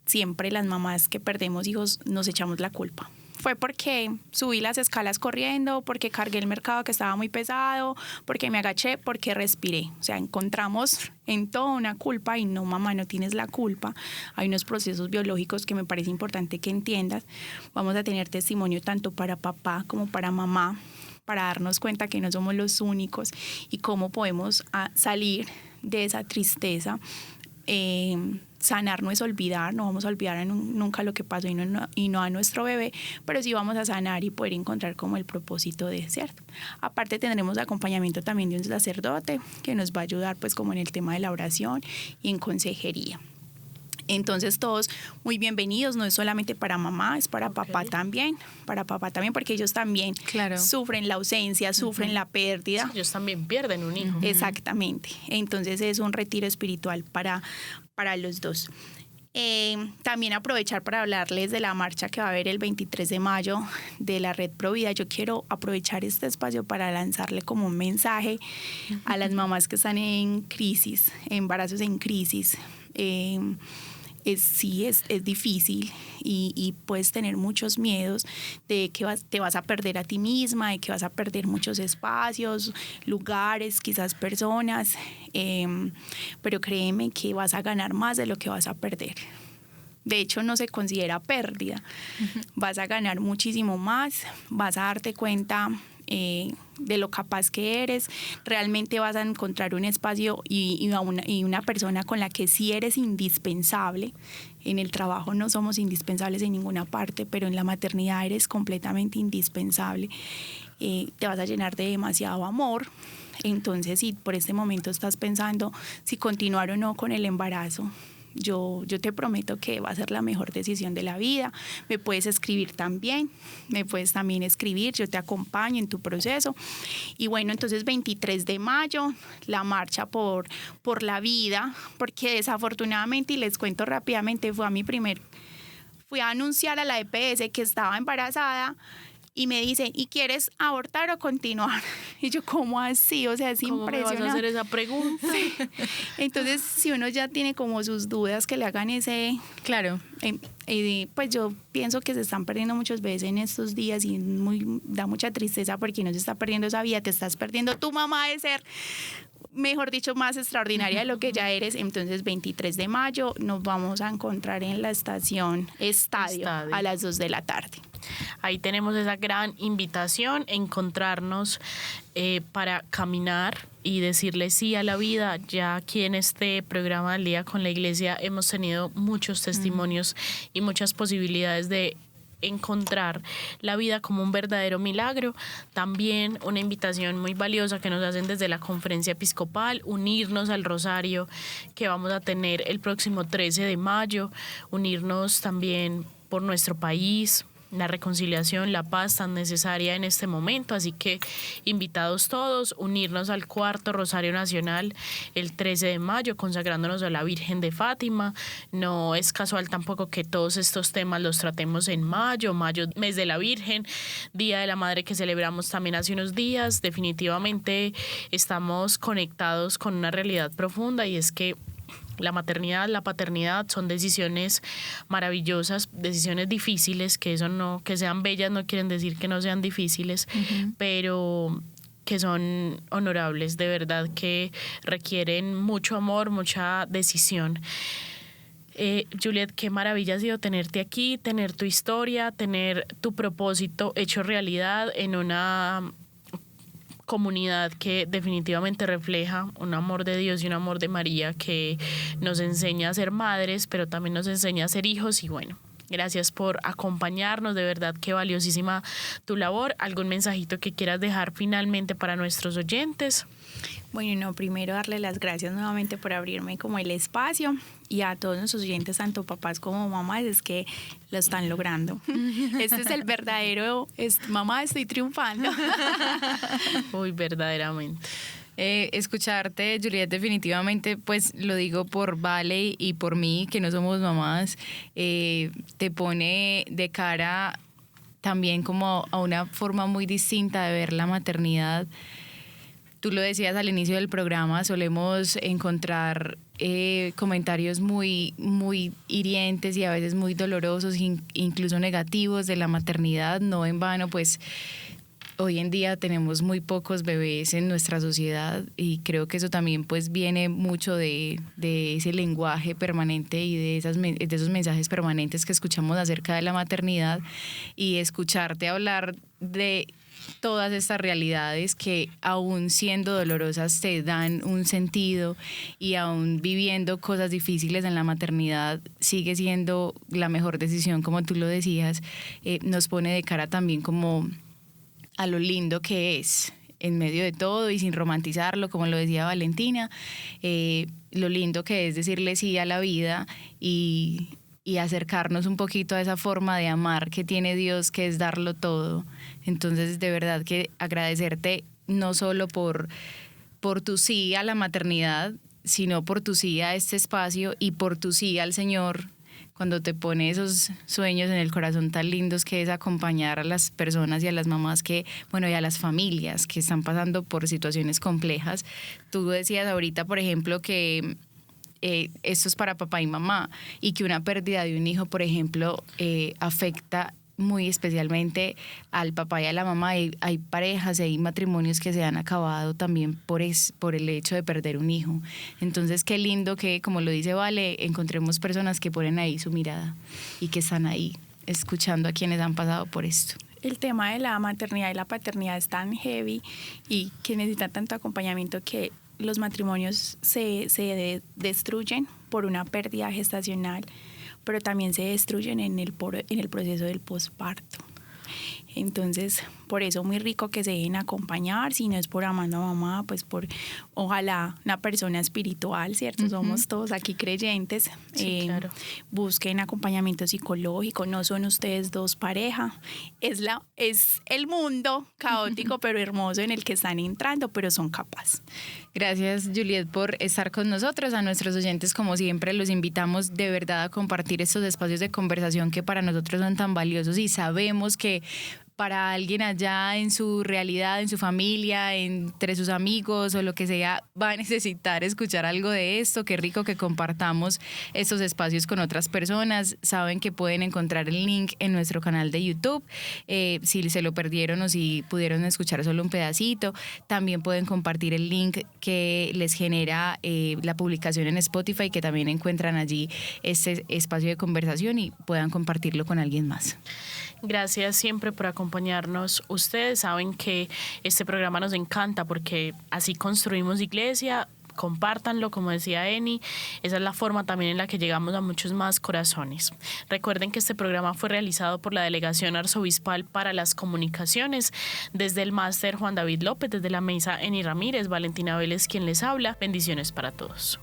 Siempre las mamás que perdemos hijos nos echamos la culpa. Fue porque subí las escalas corriendo, porque cargué el mercado que estaba muy pesado, porque me agaché, porque respiré. O sea, encontramos en todo una culpa y no, mamá, no tienes la culpa. Hay unos procesos biológicos que me parece importante que entiendas. Vamos a tener testimonio tanto para papá como para mamá, para darnos cuenta que no somos los únicos y cómo podemos salir de esa tristeza. Sanar no es olvidar, no vamos a olvidar nunca lo que pasó y no a nuestro bebé, pero sí vamos a sanar y poder encontrar como el propósito de ser. Aparte tendremos acompañamiento también de un sacerdote que nos va a ayudar pues como en el tema de la oración y en consejería. Entonces todos muy bienvenidos, no es solamente para mamá, es para papá también, porque ellos también sufren la ausencia, sufren la pérdida. Sí, ellos también pierden un hijo. Exactamente, entonces es un retiro espiritual para los dos. También aprovechar para hablarles de la marcha que va a haber el 23 de mayo de la Red Provida. Yo quiero aprovechar este espacio para lanzarle como un mensaje a las mamás que están en crisis, embarazos en crisis. Es difícil y puedes tener muchos miedos de que te vas a perder a ti misma, de que vas a perder muchos espacios, lugares, quizás personas, pero créeme que vas a ganar más de lo que vas a perder. De hecho, no se considera pérdida. Vas a ganar muchísimo más, vas a darte cuenta de lo capaz que eres, realmente vas a encontrar un espacio y una persona con la que sí eres indispensable. En el trabajo no somos indispensables en ninguna parte, pero en la maternidad eres completamente indispensable. Te vas a llenar de demasiado amor. Entonces, si por este momento estás pensando si continuar o no con el embarazo, yo te prometo que va a ser la mejor decisión de la vida. Me puedes escribir también, yo te acompaño en tu proceso. Y bueno, entonces 23 de mayo, la marcha por la vida, porque desafortunadamente, y les cuento rápidamente, fui a anunciar a la EPS que estaba embarazada. Y me dicen, ¿y quieres abortar o continuar? Y yo, ¿cómo así? O sea, es impresionante. ¿Cómo me vas a hacer esa pregunta? Entonces, si uno ya tiene como sus dudas, que le hagan ese... Claro. Pues yo pienso que se están perdiendo muchos bebés en estos días y da mucha tristeza porque no se está perdiendo esa vida, te estás perdiendo tu mamá de ser, mejor dicho, más extraordinaria de lo que ya eres. Entonces, 23 de mayo nos vamos a encontrar en la estación Estadio. A las 2 de la tarde. Ahí tenemos esa gran invitación, encontrarnos para caminar y decirle sí a la vida. Ya aquí en este programa del Día con la Iglesia hemos tenido muchos testimonios y muchas posibilidades de encontrar la vida como un verdadero milagro. También una invitación muy valiosa que nos hacen desde la Conferencia Episcopal, unirnos al rosario que vamos a tener el próximo 13 de mayo, unirnos también por nuestro país, la reconciliación, la paz tan necesaria en este momento. Así que invitados todos, unirnos al cuarto Rosario Nacional el 13 de mayo, consagrándonos a la Virgen de Fátima. No es casual tampoco que todos estos temas los tratemos en mayo, mes de la Virgen, Día de la Madre que celebramos también hace unos días. Definitivamente estamos conectados con una realidad profunda, y es que la maternidad, la paternidad son decisiones maravillosas, decisiones difíciles, que eso no, que sean bellas no quieren decir que no sean difíciles, pero que son honorables, de verdad que requieren mucho amor, mucha decisión. Juliet, qué maravilla ha sido tenerte aquí, tener tu historia, tener tu propósito hecho realidad en una comunidad que definitivamente refleja un amor de Dios y un amor de María, que nos enseña a ser madres, pero también nos enseña a ser hijos. Y bueno, gracias por acompañarnos, de verdad que valiosísima tu labor. ¿Algún mensajito que quieras dejar finalmente para nuestros oyentes? Bueno, no, primero darle las gracias nuevamente por abrirme como el espacio, y a todos nuestros oyentes, tanto papás como mamás, es que lo están logrando. Este es el verdadero, mamá, estoy triunfando. Uy, verdaderamente. Escucharte, Juliet, definitivamente, pues lo digo por Vale y por mí, que no somos mamás, te pone de cara también como a una forma muy distinta de ver la maternidad. Tú lo decías al inicio del programa, solemos encontrar comentarios muy, muy hirientes y a veces muy dolorosos, incluso negativos de la maternidad. No en vano, pues hoy en día tenemos muy pocos bebés en nuestra sociedad, y creo que eso también pues viene mucho de ese lenguaje permanente y de esos mensajes permanentes que escuchamos acerca de la maternidad, y escucharte hablar de todas estas realidades que, aún siendo dolorosas, te dan un sentido, y aún viviendo cosas difíciles en la maternidad sigue siendo la mejor decisión, como tú lo decías. Nos pone de cara también como a lo lindo que es en medio de todo, y sin romantizarlo, como lo decía Valentina, lo lindo que es decirle sí a la vida y acercarnos un poquito a esa forma de amar que tiene Dios, que es darlo todo. Entonces, de verdad que agradecerte no solo por tu sí a la maternidad, sino por tu sí a este espacio y por tu sí al Señor, cuando te pone esos sueños en el corazón tan lindos, que es acompañar a las personas y a las mamás y a las familias que están pasando por situaciones complejas. Tú decías ahorita, por ejemplo, que esto es para papá y mamá, y que una pérdida de un hijo, por ejemplo, afecta muy especialmente al papá y a la mamá. Hay parejas, hay matrimonios que se han acabado también por el hecho de perder un hijo. Entonces, qué lindo que, como lo dice Vale, encontremos personas que ponen ahí su mirada y que están ahí escuchando a quienes han pasado por esto. El tema de la maternidad y la paternidad es tan heavy y que necesita tanto acompañamiento, que los matrimonios se destruyen por una pérdida gestacional, pero también se destruyen en el proceso del posparto. Entonces, por eso muy rico que se dejen acompañar, si no es por amando a mamá, pues por ojalá una persona espiritual, ¿cierto? Somos todos aquí creyentes. Sí, claro. Busquen acompañamiento psicológico, no son ustedes dos pareja, es el mundo caótico pero hermoso en el que están entrando, pero son capaces. Gracias, Juliet, por estar con nosotros. A nuestros oyentes, como siempre, los invitamos de verdad a compartir estos espacios de conversación que para nosotros son tan valiosos, y sabemos que para alguien allá en su realidad, en su familia, entre sus amigos o lo que sea, va a necesitar escuchar algo de esto. Qué rico que compartamos estos espacios con otras personas. Saben que pueden encontrar el link en nuestro canal de YouTube. Si se lo perdieron o si pudieron escuchar solo un pedacito, también pueden compartir el link que les genera la publicación en Spotify, que también encuentran allí este espacio de conversación, y puedan compartirlo con alguien más. Gracias siempre por acompañarnos. Ustedes saben que este programa nos encanta porque así construimos iglesia, compártanlo, como decía Eni. Esa es la forma también en la que llegamos a muchos más corazones. Recuerden que este programa fue realizado por la Delegación Arzobispal para las Comunicaciones. Desde el máster Juan David López, desde la mesa Eni Ramírez, Valentina Vélez quien les habla. Bendiciones para todos.